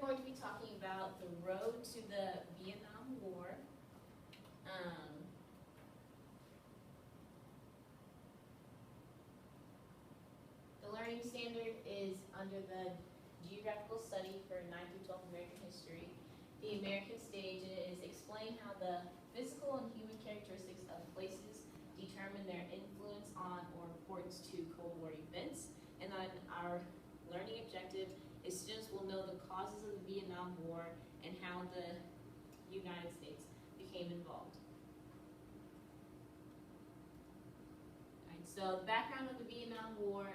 we're going to be talking about the road to the Vietnam War. The learning standard is under the geographical study for 9th through 12th American history. The American stage is explain how the physical and human characteristics of places determine their influence on or importance to Cold War events. And then our learning objective is students will know the causes of the Vietnam War and how the United States became involved. Alright, so the background of the Vietnam War,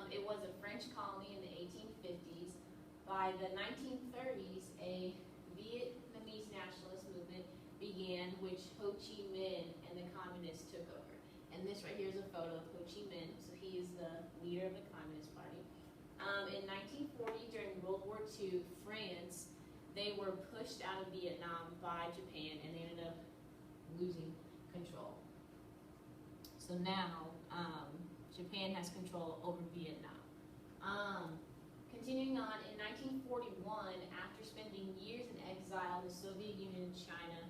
it was a French colony in the 1850s. By the 1930s, a Vietnamese nationalist movement began, which Ho Chi Minh and the communists took over. And this right here is a photo of Ho Chi Minh, so he is the leader of the Communist Party. In 1940, during World War II, France, they were pushed out of Vietnam by Japan, and they ended up losing control. So now, Japan has control over Vietnam. Continuing on, in 1941, after spending years in exile in the Soviet Union and China,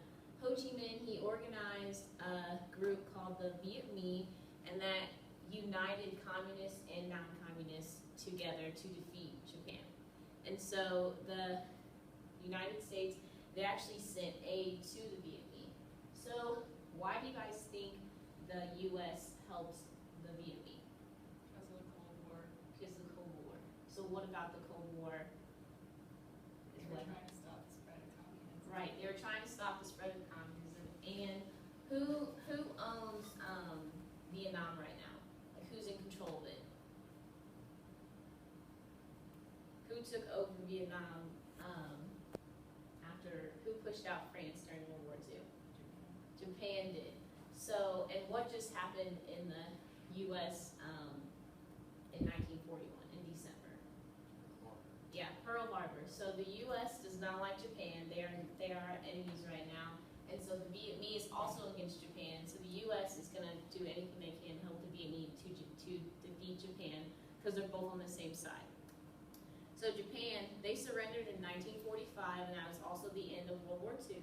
Ho Chi Minh, he organized a group called the Viet Minh, and that united communists and non-communists together to defeat Japan. And so the United States, they actually sent aid to the Viet Minh. So why do you guys think the U.S. helped the Viet Minh? Because of the Cold War. Because of the Cold War. So what about the Cold War? They were trying to stop the spread of communism. Right, they were trying to stop the spread of communism. And who owns Vietnam right now? Like, who's in control of it? Who took over Vietnam who pushed out France during World War II? Japan did. So, and what just happened in the U.S. In 1941, in December? Yeah, Pearl Harbor. So the U.S. does not like Japan. They are enemies right now. And so the Viet Minh is also against Japan. So the U.S. is going to do anything they can to help the Viet Minh to defeat Japan, because they're both on the same side. So Japan, they surrendered in 1945, and that was also the end of World War II.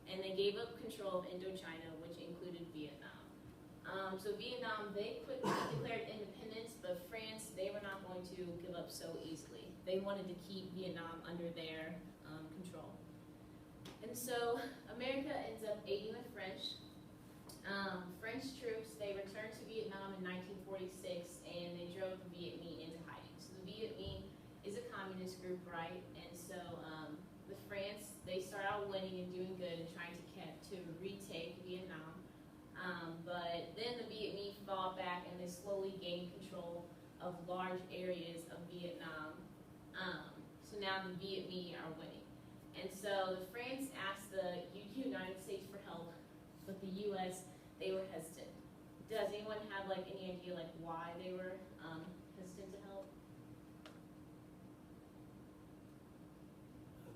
And they gave up control of Indochina, which included Vietnam. So Vietnam, they quickly declared independence, but France, they were not going to give up so easily. They wanted to keep Vietnam under their control. And so America ends up aiding the French. French troops, they returned to Vietnam in 1946, and they drove the Viet Minh into hiding. So the Viet Minh is a communist group, right? And so the France, they start out winning and doing good and trying to retake Vietnam. But then the Viet Minh fall back, and they slowly gain control of large areas of Vietnam. So now the Viet Minh are winning. And so the France asked the United States for help, but the U.S., they were hesitant. Does anyone have like any idea like why they were hesitant to help?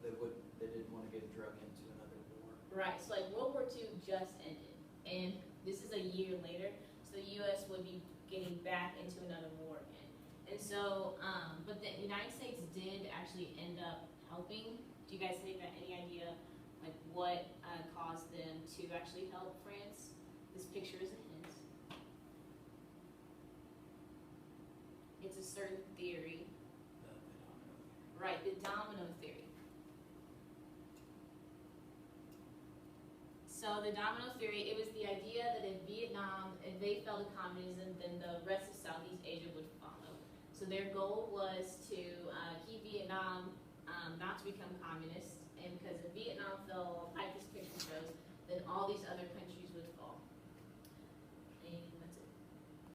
They didn't want to get drug into another war. Right, so like World War II just ended, and this is a year later, so the U.S. would be getting back into another war again. And so, but the United States did actually end up helping. Do you guys have any idea like what caused them to actually help France? This picture is a hint. It's a certain theory. Right, the domino theory. So the domino theory, it was the idea that if Vietnam, if they fell to communism, then the rest of Southeast Asia would follow. So their goal was to keep Vietnam not to become communist, and because if Vietnam fell, like this picture shows, then all these other countries